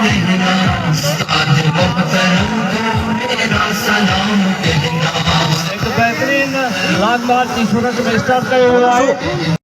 कहना, आज मोहतरम को मेरा सलाम कहना। एक बेहतरीन राग बार की सूरत में स्टार्ट किया हुआ है।